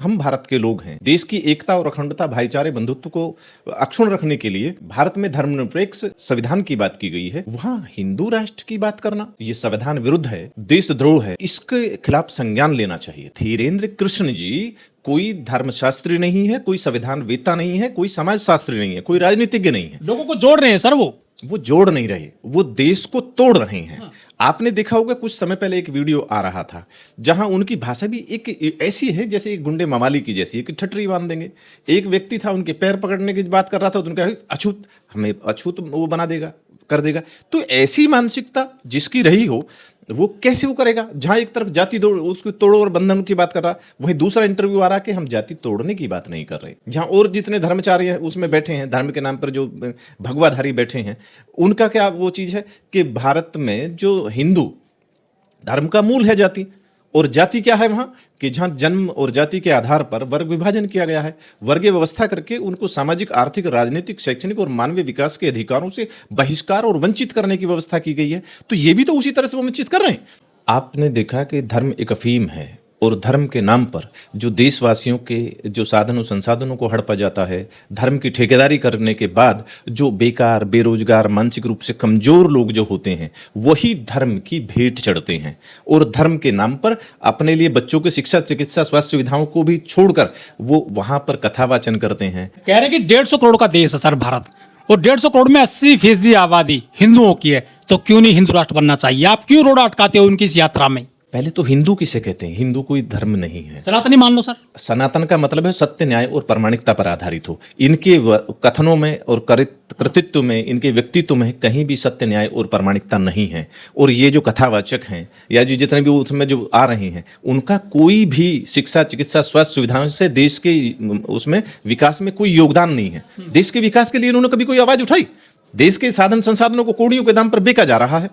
हम भारत के लोग हैं। देश की एकता और अखंडता, भाईचारे, बंधुत्व को अक्षुण्ण रखने के लिए भारत में धर्मनिरपेक्ष संविधान की बात की गई है। वहाँ हिंदू राष्ट्र की बात करना ये संविधान विरुद्ध है, देशद्रोह है। इसके खिलाफ संज्ञान लेना चाहिए। धीरेन्द्र कृष्ण जी कोई धर्मशास्त्री नहीं है, कोई संविधान वेत्ता नहीं है, कोई समाजशास्त्री नहीं है, कोई राजनीतिज्ञ नहीं है। लोगों को जोड़ रहे हैं सर, वो जोड़ नहीं रहे, वो देश को तोड़ रहे हैं। आपने देखा होगा कुछ समय पहले एक वीडियो आ रहा था जहां उनकी भाषा भी एक ऐसी है जैसे एक गुंडे मवाली की जैसी है कि ठटरी बांध देंगे। एक व्यक्ति था, उनके पैर पकड़ने की बात कर रहा था तो उनका अछूत, हमें अछूत वो बना देगा, कर देगा। तो ऐसी मानसिकता जिसकी रही हो वो कैसे वो करेगा? जहां एक तरफ जाति उसको तोड़ो और बंधन की बात कर रहा, वहीं दूसरा इंटरव्यू आ रहा कि हम जाति तोड़ने की बात नहीं कर रहे। जहां और जितने धर्मचारी हैं उसमें बैठे हैं, धर्म के नाम पर जो भगवाधारी बैठे हैं, उनका क्या वो चीज है कि भारत में जो हिंदू धर्म का मूल है जाति, और जाति क्या है वहां कि जहां जन्म और जाति के आधार पर वर्ग विभाजन किया गया है, वर्गीय व्यवस्था करके उनको सामाजिक, आर्थिक, राजनीतिक, शैक्षणिक और मानवीय विकास के अधिकारों से बहिष्कार और वंचित करने की व्यवस्था की गई है। तो ये भी तो उसी तरह से वंचित कर रहे हैं। आपने देखा कि धर्म एक अफीम है और धर्म के नाम पर जो देशवासियों के जो साधनों संसाधनों को हड़पा जाता है, धर्म की ठेकेदारी करने के बाद जो बेकार, बेरोजगार, मानसिक रूप से कमजोर लोग जो होते हैं वही धर्म की भेंट चढ़ते हैं और धर्म के नाम पर अपने लिए बच्चों की शिक्षा, चिकित्सा, स्वास्थ्य सुविधाओं को भी छोड़कर वो वहां पर कथावाचन करते हैं। कह रहे हैं कि 150 करोड़ का देश है सर भारत, और 150 करोड़ में 80% आबादी हिंदुओं की है, तो क्यों नहीं हिंदू राष्ट्र बनना चाहिए? आप क्यों रोड़ा अटकाते हो उनकी इस यात्रा में? पहले तो हिंदू किसे कहते हैं? हिंदू कोई धर्म नहीं है। सनातनी मान लो सर। सनातन का मतलब है सत्य, न्याय और प्रामाणिकता पर आधारित हो। इनके कथनों में और कृतित्व में, इनके व्यक्तित्व में कहीं भी सत्य, न्याय और प्रामाणिकता नहीं है। और ये जो कथावाचक हैं या जो जितने भी उसमें जो आ रहे हैं, उनका कोई भी शिक्षा, चिकित्सा, स्वास्थ्य सुविधाओं से देश के उसमें विकास में कोई योगदान नहीं है। देश के विकास के लिए इन्होंने कभी कोई आवाज उठाई? देश के साधन संसाधनों को कौड़ियों के दाम पर बेचा जा रहा है,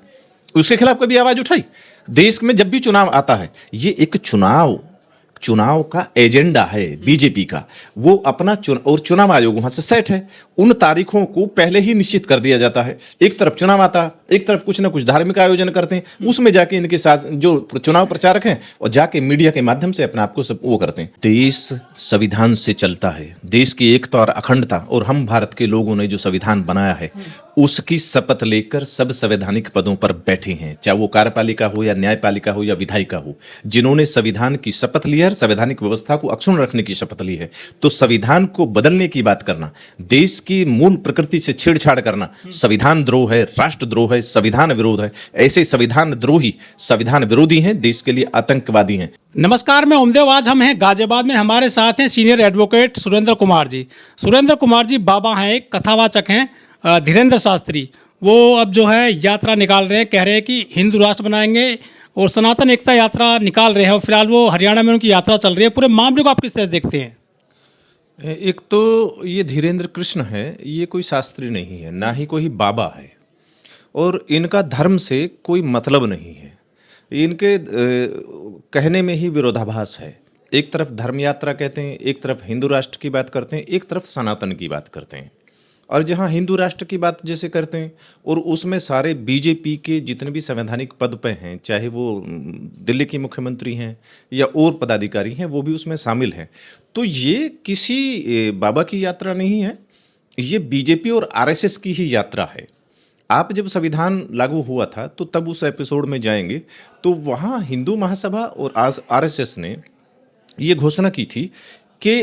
उसके खिलाफ कभी आवाज उठाई? देश में जब भी चुनाव आता है, ये एक चुनाव का एजेंडा है बीजेपी का। वो अपना और चुनाव आयोग वहां से सेट है, उन तारीखों को पहले ही निश्चित कर दिया जाता है। एक तरफ चुनाव आता है, एक तरफ कुछ ना कुछ धार्मिक आयोजन करते हैं, उसमें जाके इनके साथ जो चुनाव प्रचारक हैं और जाके मीडिया के माध्यम से अपने आप को सब वो करते हैं। देश संविधान से चलता है, देश की एकता और अखंडता, और हम भारत के लोगों ने जो संविधान बनाया है उसकी शपथ लेकर सब संवैधानिक पदों पर बैठे हैं, चाहे वो कार्यपालिका हो या न्यायपालिका हो या विधायिका हो। जिन्होंने संविधान की शपथ ली है, संवैधानिक व्यवस्था को अक्षुण्ण रखने की शपथ ली है, तो संविधान को बदलने की बात करना, देश की मूल प्रकृति से छेड़छाड़ करना संविधान द्रोह है, राष्ट्रद्रोह है, संविधान विरोध है। ऐसे संविधान द्रोही, संविधान विरोधी हैं, देश के लिए आतंकवादी हैं। नमस्कार, मैं उमदेव। आज हम हैं गाजियाबाद में, हमारे साथ हैं सीनियर एडवोकेट सुरेंद्र कुमार जी। सुरेंद्र कुमार जी बाबा हैं, एक कथावाचक हैं, धीरेन्द्र शास्त्री। वो अब जो है यात्रा निकाल रहे हैं, कह रहे हैं कि हिंदू राष्ट्र बनाएंगे और सनातन एकता यात्रा निकाल रहे हैं, और फिलहाल वो हरियाणा में उनकी यात्रा चल रही है। पूरे मामले को आप किस तरह देखते हैं? एक तो ये धीरेन्द्र कृष्ण है, ये कोई शास्त्री नहीं है, ना ही कोई बाबा है, और इनका धर्म से कोई मतलब नहीं है। इनके कहने में ही विरोधाभास है। एक तरफ धर्म यात्रा कहते हैं, एक तरफ हिंदू राष्ट्र की बात करते हैं, एक तरफ सनातन की बात करते हैं। और जहां हिंदू राष्ट्र की बात जैसे करते हैं और उसमें सारे बीजेपी के जितने भी संवैधानिक पद पे हैं, चाहे वो दिल्ली के मुख्यमंत्री हैं या और पदाधिकारी हैं, वो भी उसमें शामिल हैं। तो ये किसी बाबा की यात्रा नहीं है, ये बीजेपी और आरएसएस की ही यात्रा है। आप जब संविधान लागू हुआ था तो तब उस एपिसोड में जाएंगे तो वहाँ हिंदू महासभा और आरएसएस ने ये घोषणा की थी कि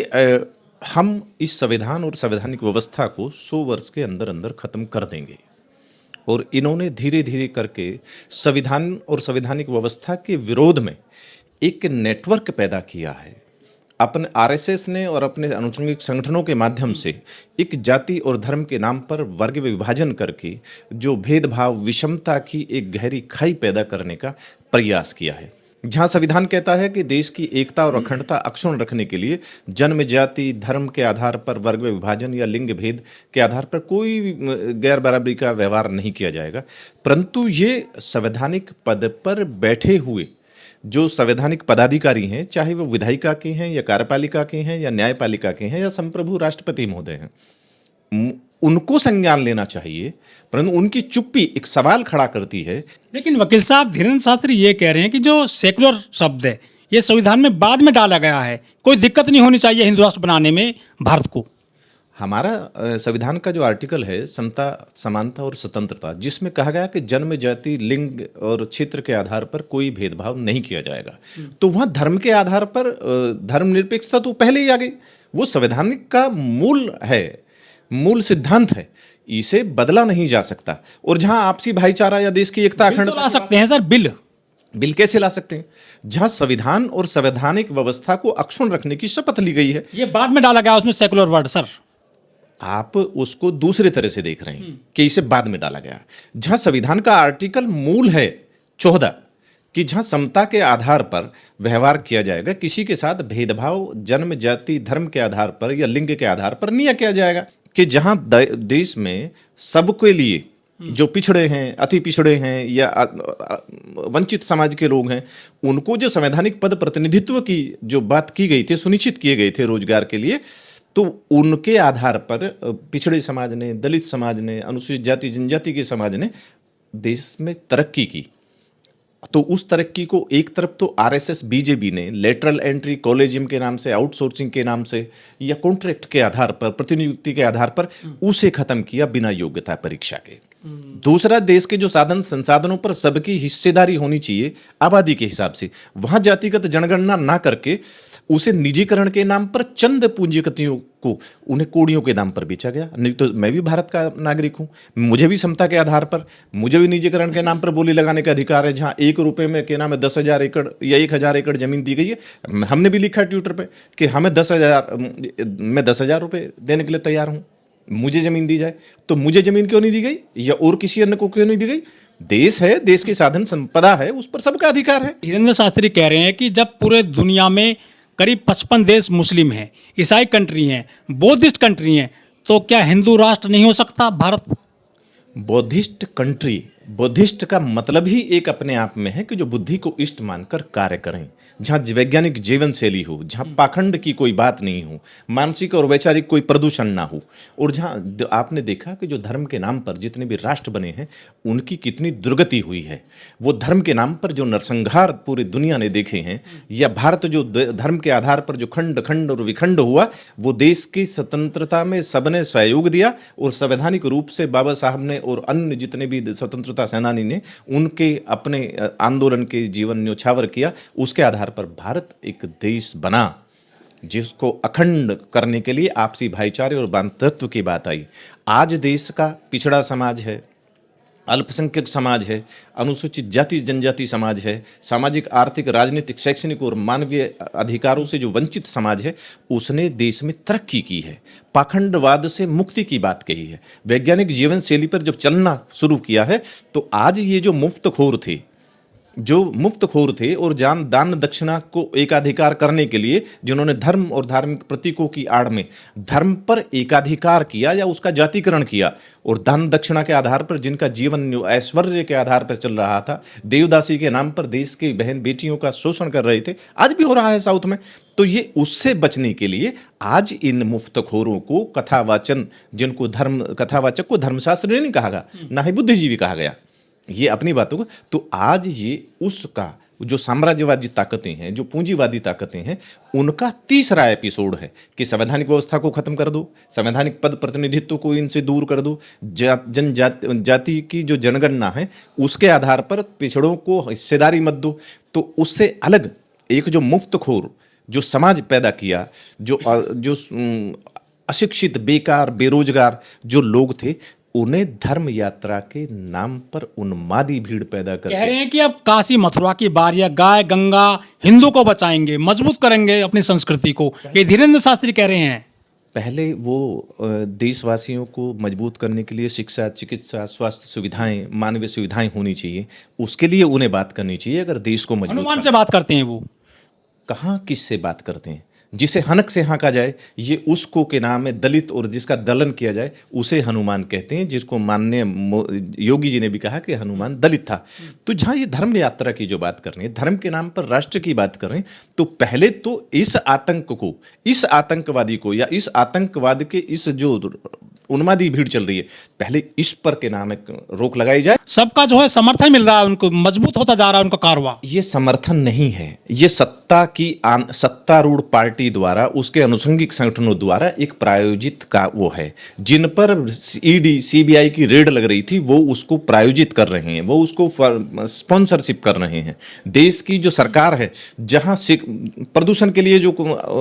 हम इस संविधान और संवैधानिक व्यवस्था को 100 वर्ष के अंदर अंदर खत्म कर देंगे। और इन्होंने धीरे धीरे करके संविधान और संवैधानिक व्यवस्था के विरोध में एक नेटवर्क पैदा किया है। अपने आरएसएस ने और अपने अनुषंगिक संगठनों के माध्यम से एक जाति और धर्म के नाम पर वर्ग विभाजन करके जो भेदभाव, विषमता की एक गहरी खाई पैदा करने का प्रयास किया है। जहां संविधान कहता है कि देश की एकता और अखंडता अक्षुण्ण रखने के लिए जन्म, जाति, धर्म के आधार पर वर्ग विभाजन या लिंग भेद के आधार पर कोई गैर बराबरी का व्यवहार नहीं किया जाएगा, परंतु ये संवैधानिक पद पर बैठे हुए जो संवैधानिक पदाधिकारी हैं, चाहे वो विधायिका के हैं या कार्यपालिका के हैं या न्यायपालिका के हैं या संप्रभु राष्ट्रपति महोदय हैं, उनको संज्ञान लेना चाहिए। परंतु उनकी चुप्पी एक सवाल खड़ा करती है। लेकिन वकील साहब, धीरेन्द्र शास्त्री ये कह रहे हैं कि जो सेकुलर शब्द है ये संविधान में बाद में डाला गया है, कोई दिक्कत नहीं होनी चाहिए हिंदू राष्ट्र बनाने में भारत को। हमारा संविधान का जो आर्टिकल है समता, समानता और स्वतंत्रता, जिसमें कहा गया कि जन्म, जाति, लिंग और क्षेत्र के आधार पर कोई भेदभाव नहीं किया जाएगा, तो वहाँ धर्म के आधार पर धर्मनिरपेक्षता तो पहले ही आ गई। वो संवैधानिक का मूल है, मूल सिद्धांत है, इसे बदला नहीं जा सकता। और जहाँ आपसी भाईचारा या देश की एकता, बिल तो ला सकते हैं सर, बिल कैसे ला सकते हैं? जहां संविधान और संवैधानिक व्यवस्था को अक्षुण्ण रखने की शपथ ली गई है। ये बाद में डाला गया, उसमें सेकुलर वर्ड सर। आप उसको दूसरे तरह से देख रहे हैं कि इसे बाद में डाला गया। जहां संविधान का आर्टिकल मूल है 14 कि जहां समता के आधार पर व्यवहार किया जाएगा, किसी के साथ भेदभाव जन्म, जाति, धर्म के आधार पर या लिंग के आधार पर नहीं किया जाएगा, कि जहां देश में सबके लिए जो पिछड़े हैं, अति पिछड़े हैं या वंचित समाज के लोग हैं, उनको जो संवैधानिक पद प्रतिनिधित्व की जो बात की गई थी, सुनिश्चित किए गए थे रोजगार के लिए, तो उनके आधार पर पिछड़े समाज ने, दलित समाज ने, अनुसूचित जाति जनजाति के समाज ने देश में तरक्की की। तो उस तरक्की को एक तरफ तो आरएसएस बीजेपी ने लेटरल एंट्री, कॉलेजियम के नाम से, आउटसोर्सिंग के नाम से या कॉन्ट्रैक्ट के आधार पर, प्रतिनियुक्ति के आधार पर उसे खत्म किया बिना योग्यता परीक्षा के। दूसरा, देश के जो साधन संसाधनों पर सबकी हिस्सेदारी होनी चाहिए आबादी के हिसाब से, वहां जातिगत जनगणना ना करके उसे निजीकरण के नाम पर चंद पूंजीपतियों को, उन्हें कोड़ियों के दाम पर बेचा गया। नहीं तो मैं भी भारत का नागरिक हूं, मुझे भी समता के आधार पर, मुझे भी निजीकरण के नाम पर बोली लगाने का अधिकार है। जहां 1 रुपए में के नाम है 10,000 एकड़ या 1,000 एकड़ जमीन दी गई है, हमने भी लिखा ट्विटर पे कि हमें 10,000 रुपए देने के लिए तैयार हूं, मुझे जमीन दी जाए। तो मुझे जमीन क्यों नहीं दी गई या और किसी अन्य को क्यों नहीं दी गई? देश है, देश की साधन संपदा है, उस पर सबका अधिकार है। धीरेन्द्र शास्त्री कह रहे हैं कि जब पूरे दुनिया में करीब 55 देश मुस्लिम हैं, ईसाई कंट्री हैं, बौद्धिस्ट कंट्री हैं, तो क्या हिंदू राष्ट्र नहीं हो सकता भारत? बौद्धिस्ट कंट्री, बौद्धिस्ट का मतलब ही एक अपने आप में है कि जो बुद्धि को इष्ट मानकर कार्य करें, जहाँ वैज्ञानिक जीवन शैली हो, जहाँ पाखंड की कोई बात नहीं हो, मानसिक और वैचारिक कोई प्रदूषण ना हो, और जहाँ आपने देखा कि जो धर्म के नाम पर जितने भी राष्ट्र बने हैं उनकी कितनी दुर्गति हुई है। वो धर्म के नाम पर जो नरसंहार पूरी दुनिया ने देखे हैं, या भारत जो धर्म के आधार पर जो खंड खंड और विखंड हुआ, वो देश की स्वतंत्रता में सबने सहयोग दिया, और संवैधानिक रूप से बाबा साहब ने और अन्य जितने भी स्वतंत्रता सेनानी ने उनके अपने आंदोलन के जीवन न्योछावर किया। उसके आधार पर भारत एक देश बना जिसको अखंड करने के लिए आपसी भाईचारे और बंधुत्व की बात आई। आज देश का पिछड़ा समाज है, अल्पसंख्यक समाज है, अनुसूचित जाति जनजाति समाज है, सामाजिक, आर्थिक, राजनीतिक, शैक्षणिक और मानवीय अधिकारों से जो वंचित समाज है, उसने देश में तरक्की की है, पाखंडवाद से मुक्ति की बात कही है, वैज्ञानिक जीवन शैली पर जब चलना शुरू किया है, तो आज ये जो मुफ्तखोर थे और दान दक्षिणा को एकाधिकार करने के लिए जिन्होंने धर्म और धार्मिक प्रतीकों की आड़ में धर्म पर एकाधिकार किया या उसका जातिकरण किया, और दान दक्षिणा के आधार पर जिनका जीवन ऐश्वर्य के आधार पर चल रहा था, देवदासी के नाम पर देश की बहन बेटियों का शोषण कर रहे थे, आज भी हो रहा है साउथ में। तो ये उससे बचने के लिए आज इन मुफ्तखोरों को कथावाचन, जिनको कथावाचक को धर्मशास्त्र नहीं कहा गया, ना ही बुद्धिजीवी कहा गया, ये अपनी बातों को, तो आज ये उसका जो साम्राज्यवादी ताकतें हैं, जो पूंजीवादी ताकतें हैं, उनका तीसरा एपिसोड है कि संवैधानिक व्यवस्था को खत्म कर दो, संवैधानिक पद प्रतिनिधित्व को इनसे दूर कर दो, जाति की जो जनगणना है उसके आधार पर पिछड़ों को हिस्सेदारी मत दो। तो उससे अलग एक जो मुफ्तखोर जो समाज पैदा किया, जो अशिक्षित, बेकार, बेरोजगार जो लोग थे, उन्हें धर्म यात्रा के नाम पर उन्मादी भीड़ पैदा करके कह रहे हैं कि अब काशी मथुरा की बारियां गाय गंगा हिंदू को बचाएंगे, मजबूत करेंगे अपनी संस्कृति को, ये धीरेन्द्र शास्त्री कह रहे हैं। पहले वो देशवासियों को मजबूत करने के लिए शिक्षा, चिकित्सा, स्वास्थ्य सुविधाएं, मानवीय सुविधाएं होनी चाहिए, उसके लिए उन्हें बात करनी चाहिए। अगर देश को मजबूत हनुमान से बात करते हैं, वो कहाँ किससे बात करते हैं? जिसे हनक से हाँका जाए, ये उसको के नाम है दलित, और जिसका दलन किया जाए उसे हनुमान कहते हैं, जिसको माननीय योगी जी ने भी कहा कि हनुमान दलित था। तो जहाँ ये धर्म यात्रा की जो बात कर रहे हैं, धर्म के नाम पर राष्ट्र की बात कर रहे हैं, तो पहले तो इस आतंक को, इस आतंकवादी को, या इस आतंकवाद के इस जो उन्मादी भीड़ चल रही है, पहले इस पर के नाम रोक लगाई जाए। सबका जो है समर्थन मिल रहा है, उनको मजबूत होता जा रहा है उनका कारवा। ये समर्थन नहीं है, ये सत्ता सत्तारूढ़ पार्टी द्वारा, उसके अनुषंगिक संगठनों द्वारा एक प्रायोजित का वो है, जिन पर ईडी सीबीआई की रेड लग रही थी, वो उसको प्रायोजित कर रहे हैं, वो उसको स्पॉन्सरशिप कर रहे हैं। देश की जो सरकार है, जहां प्रदूषण के लिए जो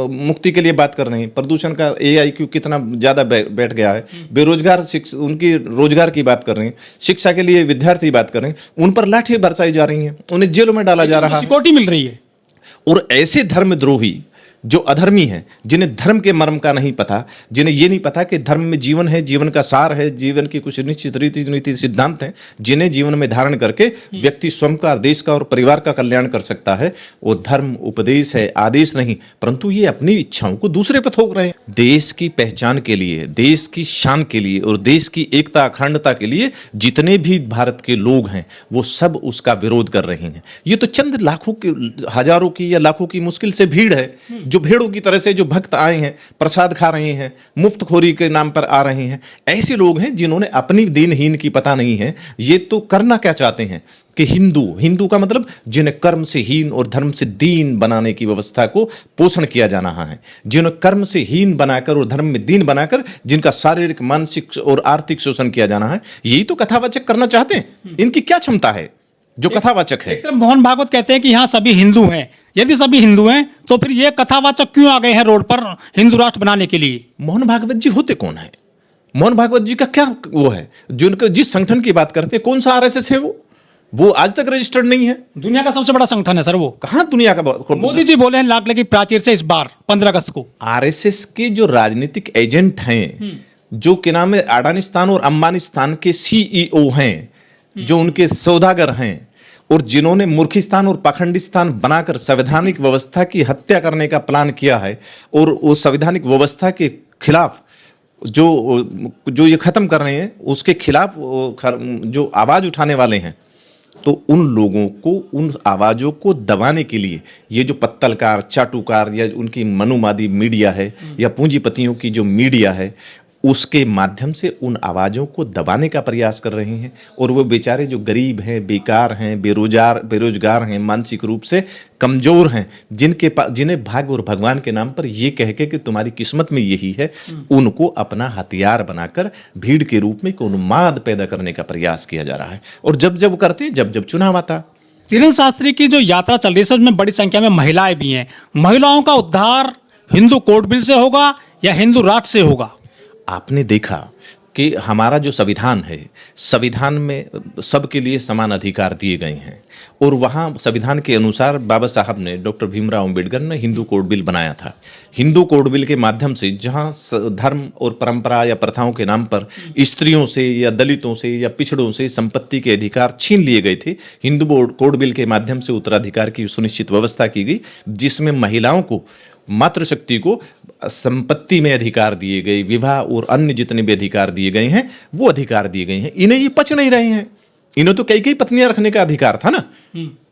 मुक्ति के लिए बात कर रहे हैं, प्रदूषण का AIQ कितना ज्यादा बैठ गया है, बेरोजगार उनकी रोजगार की बात कर रहे हैं, शिक्षा के लिए विद्यार्थी बात कर रहे हैं, उन पर लाठी बरसाई जा रही है, उन्हें जेलों में डाला जा रहा है, सिक्योरिटी मिल रही है। और ऐसे धर्मद्रोही जो अधर्मी हैं, जिन्हें धर्म के मर्म का नहीं पता, जिन्हें ये नहीं पता कि धर्म में जीवन है, जीवन का सार है, जीवन की कुछ निश्चित रीति नीति सिद्धांत हैं, जिन्हें जीवन में धारण करके व्यक्ति स्वयं का, देश का और परिवार का कल्याण कर सकता है। वो धर्म उपदेश है, आदेश नहीं, परंतु ये अपनी इच्छाओं को दूसरे पर थोप रहे हैं। देश की पहचान के लिए, देश की शान के लिए और देश की एकता अखंडता के लिए जितने भी भारत के लोग हैं, वो सब उसका विरोध कर रहे हैं। ये तो चंद लाखों की, हजारों की या लाखों की मुश्किल से भीड़ है, जो भेड़ों की तरह से जो भक्त आए हैं, प्रसाद खा रहे हैं, मुफ्तखोरी के नाम पर आ रहे हैं। ऐसे लोग हैं जिन्होंने अपनी दीनहीन की पता नहीं है। ये तो करना क्या चाहते हैं कि हिंदू का मतलब जिन्हें कर्म से हीन और धर्म से दीन बनाने की व्यवस्था को पोषण किया जा रहा है, जिन्हें कर्म से हीन बनाकर और धर्म में दीन बनाकर जिनका शारीरिक, मानसिक और आर्थिक शोषण किया जाना है, यही तो कथावाचक करना चाहते हैं। इनकी क्या क्षमता है जो कथावाचक है? मोहन भागवत कहते हैं कि यहाँ सभी हिंदू हैं। यदि सभी हिंदू हैं तो फिर ये कथावाचक क्यों आ गए हैं रोड पर हिंदू राष्ट्र बनाने के लिए? मोहन भागवत जी होते कौन है? मोहन भागवत जी का क्या वो है जो उनका, जिस संगठन की बात करते हैं, कौन सा RSS है वो आज तक रजिस्टर्ड नहीं है। दुनिया का सबसे बड़ा संगठन है सर वो। कहां दुनिया का? मोदी जी बोले हैं लाडले प्राचीर से इस बार 15 अगस्त को। RSS के जो राजनीतिक एजेंट हैं, जो क्या नाम है, अडानिस्तान और अंबानिस्तान के CEO हैं, जो उनके सौदागर हैं, और जिन्होंने मूर्खिस्तान और पाखंडिस्तान बनाकर संवैधानिक व्यवस्था की हत्या करने का प्लान किया है, और उस संवैधानिक व्यवस्था के खिलाफ जो ये खत्म कर रहे हैं, उसके खिलाफ जो आवाज उठाने वाले हैं, तो उन लोगों को, उन आवाजों को दबाने के लिए ये जो पत्तलकार, चाटुकार या उनकी मनुमादी मीडिया है या पूंजीपतियों की जो मीडिया है, उसके माध्यम से उन आवाज़ों को दबाने का प्रयास कर रहे हैं। और वो बेचारे जो गरीब हैं, बेकार हैं, बेरोजगार हैं, मानसिक रूप से कमज़ोर हैं, जिन्हें भाग्य और भगवान के नाम पर ये कह के कि तुम्हारी किस्मत में यही है, उनको अपना हथियार बनाकर भीड़ के रूप में एक उन्माद पैदा करने का प्रयास किया जा रहा है। और जब करते हैं, जब चुनाव आता। धीरेन्द्र शास्त्री की जो यात्रा चल रही है उसमें बड़ी संख्या में महिलाएं भी हैं। महिलाओं का उद्धार हिंदू कोड बिल से होगा या हिंदू राष्ट्र से होगा? आपने देखा कि हमारा जो संविधान है, संविधान में सबके लिए समान अधिकार दिए गए हैं, और वहाँ संविधान के अनुसार बाबा साहब ने, डॉक्टर भीमराव अंबेडकर ने हिंदू कोड बिल बनाया था। हिंदू कोड बिल के माध्यम से जहाँ धर्म और परंपरा या प्रथाओं के नाम पर स्त्रियों से या दलितों से या पिछड़ों से संपत्ति के अधिकार छीन लिए गए थे, हिंदू कोड बिल के माध्यम से उत्तराधिकार की सुनिश्चित व्यवस्था की गई, जिसमें महिलाओं को, मातृशक्ति को संपत्ति में अधिकार दिए गए, विवाह और अन्य जितने भी अधिकार दिए गए हैं, वो अधिकार दिए गए हैं। इन्हें ये पच नहीं रहे हैं। इन्हें तो कई पत्नियां रखने का अधिकार था ना,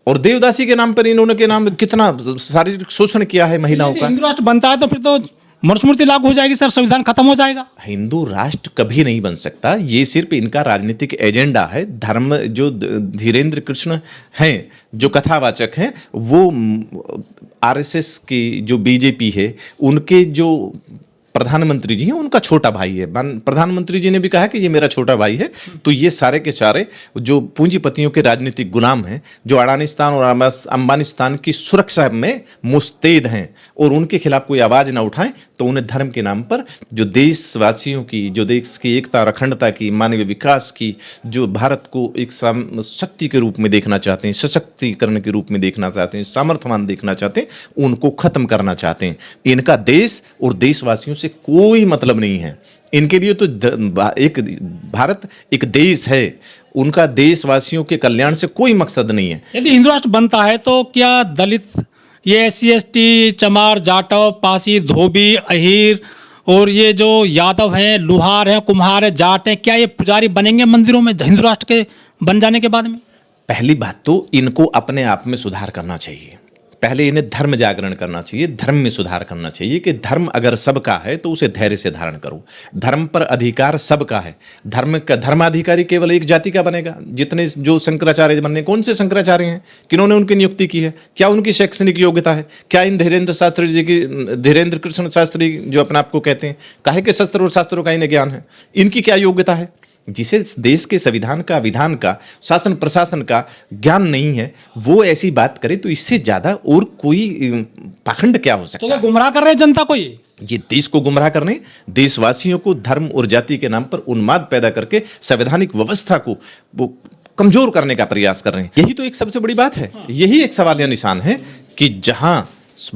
और देवदासी के नाम पर इन्होंने के नाम कितना शारीरिक शोषण किया है महिलाओं का। हिंदू राष्ट्र बनता है तो फिर तो मनुस्मृति लागू हो जाएगी सर, संविधान खत्म हो जाएगा। हिंदू राष्ट्र कभी नहीं बन सकता। ये सिर्फ इनका राजनीतिक एजेंडा है। धर्म जो धीरेन्द्र कृष्ण हैं, जो कथावाचक हैं, वो RSS की जो BJP है, उनके जो प्रधानमंत्री जी हैं, उनका छोटा भाई है। प्रधानमंत्री जी ने भी कहा कि ये मेरा छोटा भाई है। तो ये सारे के सारे जो पूंजीपतियों के राजनीतिक गुलाम हैं, जो अडानिस्तान और अंबानिस्तान की सुरक्षा में मुस्तैद हैं, और उनके खिलाफ कोई आवाज़ ना उठाएं, तो उन्हें धर्म के नाम पर, जो देशवासियों की, जो देश की एकता और अखंडता की, मानवीय विकास की, जो भारत को एक शक्ति के रूप में देखना चाहते हैं, सशक्तिकरण के रूप में देखना चाहते हैं, सामर्थ्यवान देखना चाहते हैं, उनको खत्म करना चाहते हैं। इनका देश और देशवासियों से कोई मतलब नहीं है। इनके लिए तो एक भारत एक देश है, उनका देशवासियों के कल्याण से कोई मकसद नहीं है। यदि हिंदू राष्ट्र बनता है तो क्या दलित, ये SC ST, चमार, जाटव, पासी, धोबी, अहीर और ये जो यादव हैं, लुहार हैं, कुम्हार हैं, जाट हैं, क्या ये पुजारी बनेंगे मंदिरों में हिंदू राष्ट्र के बन जाने के बाद में? पहली बात तो इनको अपने आप में सुधार करना चाहिए। पहले इन्हें धर्म जागरण करना चाहिए, धर्म में सुधार करना चाहिए कि धर्म अगर सबका है तो उसे धैर्य से धारण करो। धर्म पर अधिकार सबका है। धर्माधिकारी केवल एक जाति का बनेगा। जितने जो शंकराचार्य बनने, कौन से शंकराचार्य हैं, किन्होंने उनकी नियुक्ति की है, क्या उनकी शैक्षणिक योग्यता है, क्या इन धीरेन्द्र कृष्ण शास्त्री जो अपने आप को कहते हैं, काहे के शस्त्र और शास्त्रों का इन्हें ज्ञान है, इनकी क्या योग्यता है? जिसे देश के संविधान का, विधान का, शासन प्रशासन का ज्ञान नहीं है, वो ऐसी बात करे तो इससे ज्यादा और कोई पाखंड क्या हो सकता तो है? गुमराह कर रहे हैं जनता को ये देश को गुमराह करने, देशवासियों को धर्म और जाति के नाम पर उन्माद पैदा करके संवैधानिक व्यवस्था को वो कमजोर करने का प्रयास कर रहे हैं। यही तो एक सबसे बड़ी बात है। यही एक सवाल या निशान है कि जहां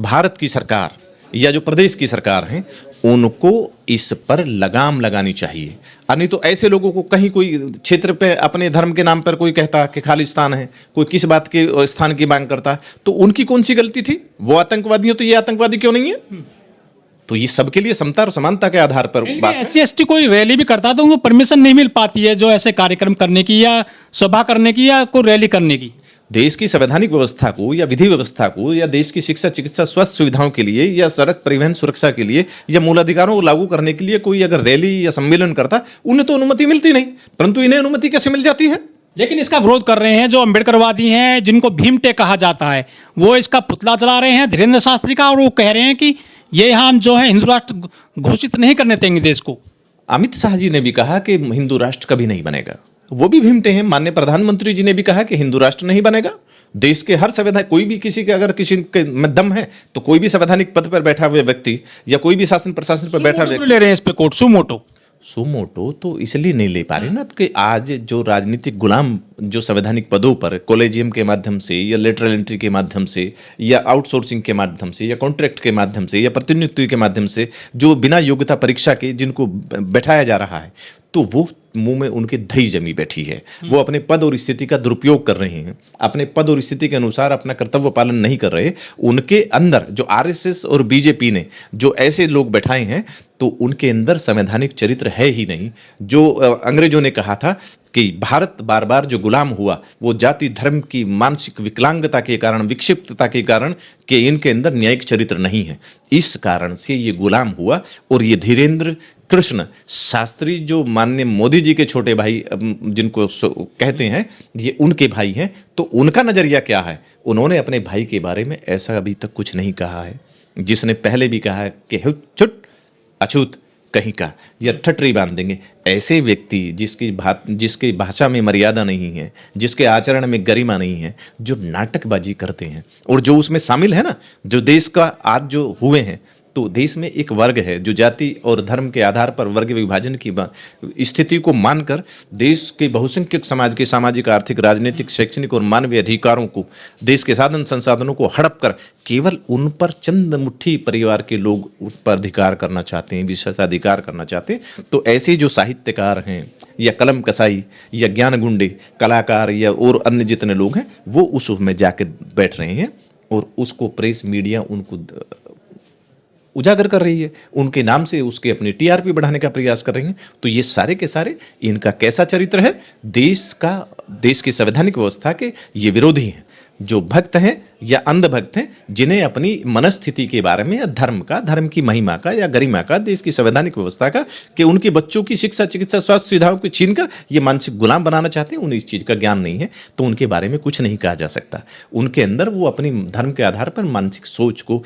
भारत की सरकार या जो प्रदेश की सरकार है, उनको इस पर लगाम लगानी चाहिए। नहीं तो ऐसे लोगों को कहीं कोई क्षेत्र पे अपने धर्म के नाम पर कोई कहता कि खालिस्तान है, कोई किस बात के स्थान की मांग करता, तो उनकी कौन सी गलती थी? वो आतंकवादी हो तो ये आतंकवादी क्यों नहीं है? तो ये सबके लिए समता और समानता के आधार पर बात है। SC/ST कोई रैली भी करता है तो उनको परमिशन नहीं मिल पाती है जो ऐसे कार्यक्रम करने की या सभा करने की या कोई रैली करने की। देश की संवैधानिक व्यवस्था को या विधि व्यवस्था को या देश की शिक्षा, चिकित्सा, स्वास्थ्य सुविधाओं के लिए या सड़क परिवहन सुरक्षा के लिए या मूलाधिकारों को लागू करने के लिए कोई अगर रैली या सम्मेलन करता, उन्हें तो अनुमति मिलती नहीं, परंतु इन्हें अनुमति कैसे मिल जाती है? लेकिन इसका विरोध कर रहे हैं जो अम्बेडकरवादी हैं, जिनको भीमटे कहा जाता है, वो इसका पुतला जला रहे हैं धीरेन्द्र शास्त्री का, और वो कह रहे हैं कि ये हम जो है हिंदू राष्ट्र घोषित नहीं करने देंगे देश को। अमित शाह जी ने भी कहा कि हिंदू राष्ट्र कभी नहीं बनेगा, वो भी भीमटे हैं। माननीय प्रधानमंत्री जी ने भी कहा कि हिंदू राष्ट्र नहीं बनेगा। देश के हर संवैधान, कोई भी किसी के अगर किसी के में दम है तो कोई भी संवैधानिक पद पर बैठा हुआ व्यक्ति या कोई भी शासन प्रशासन पर बैठा व्यक्ति ले रहे हैं इस पे कोर्ट सुमोटो तो इसलिए नहीं ले पा रहे ना कि आज जो राजनीतिक गुलाम जो संवैधानिक पदों पर कॉलेजियम के माध्यम से या लेटरल एंट्री के माध्यम से या आउटसोर्सिंग के माध्यम से या कॉन्ट्रैक्ट के माध्यम से या प्रतिनियुक्ति के माध्यम से जो बिना योग्यता परीक्षा के जिनको बैठाया जा रहा है, तो वो मुंह में उनकी दही जमी बैठी है। वो अपने पद और स्थिति का दुरुपयोग कर रहे हैं, अपने पद और स्थिति के अनुसार अपना कर्तव्य पालन नहीं कर रहे। उनके अंदर जो आरएसएस और बीजेपी ने जो ऐसे लोग बैठाए हैं, तो उनके अंदर संवैधानिक चरित्र है ही नहीं। जो अंग्रेजों ने कहा था कि भारत बार बार जो गुलाम हुआ वो जाति धर्म की मानसिक विकलांगता के कारण, विक्षिप्तता के कारण, कि इनके अंदर न्यायिक चरित्र नहीं है। इस कारण से ये गुलाम हुआ। और ये धीरेन्द्र कृष्ण शास्त्री जो माननीय मोदी जी के छोटे भाई जिनको कहते हैं, ये उनके भाई हैं, तो उनका नजरिया क्या है? उन्होंने अपने भाई के बारे में ऐसा अभी तक कुछ नहीं कहा है। जिसने पहले भी कहा कि छुट अछूत कहीं का या ठटरी बांध देंगे, ऐसे व्यक्ति जिसकी भाषा में मर्यादा नहीं है, जिसके आचरण में गरिमा नहीं है, जो नाटकबाजी करते हैं और जो उसमें शामिल है ना, जो देश का आज जो हुए हैं, तो देश में एक वर्ग है जो जाति और धर्म के आधार पर वर्ग विभाजन की स्थिति को मानकर देश के बहुसंख्यक समाज के सामाजिक, आर्थिक, राजनीतिक, शैक्षणिक और मानवीय अधिकारों को, देश के साधन संसाधनों को हड़प कर केवल उन पर चंद मुट्ठी परिवार के लोग उन पर अधिकार करना चाहते हैं, विशेषाधिकार करना चाहते हैं। तो ऐसे जो साहित्यकार हैं या कलम कसाई या ज्ञान गुंडे कलाकार या और अन्य जितने लोग हैं, वो उसमें जाकर बैठ रहे हैं और उसको प्रेस मीडिया उनको उजागर कर रही है, उनके नाम से उसके अपनी टीआरपी बढ़ाने का प्रयास कर रही हैं। तो ये सारे के सारे इनका कैसा चरित्र है? देश की संवैधानिक व्यवस्था के ये विरोधी हैं, जो भक्त हैं या अंधभक्त हैं, जिन्हें अपनी मनस्थिति के बारे में या धर्म की महिमा का या गरिमा का, देश की संवैधानिक व्यवस्था का, कि उनके बच्चों की शिक्षा, चिकित्सा, स्वास्थ्य सुविधाओं को छीनकर ये मानसिक गुलाम बनाना चाहते हैं। उन्हें इस चीज़ का ज्ञान नहीं है, तो उनके बारे में कुछ नहीं कहा जा सकता। उनके अंदर वो अपनी धर्म के आधार पर मानसिक सोच को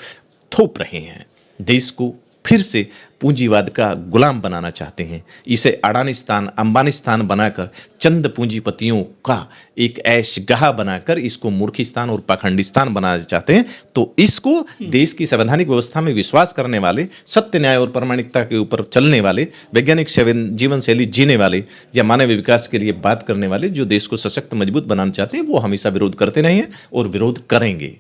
थोप रहे हैं, देश को फिर से पूंजीवाद का गुलाम बनाना चाहते हैं। इसे अडानिस्तान, अंबानिस्तान बनाकर चंद पूंजीपतियों का एक ऐशगाह बनाकर इसको मूर्खिस्तान और पाखंडिस्तान बनाना चाहते हैं। तो इसको देश की संवैधानिक व्यवस्था में विश्वास करने वाले, सत्य, न्याय और प्रामाणिकता के ऊपर चलने वाले, वैज्ञानिक जीवन शैली जीने वाले या मानव विकास के लिए बात करने वाले, जो देश को सशक्त, मजबूत बनाना चाहते हैं, वो हमेशा विरोध करते रहे हैं और विरोध करेंगे।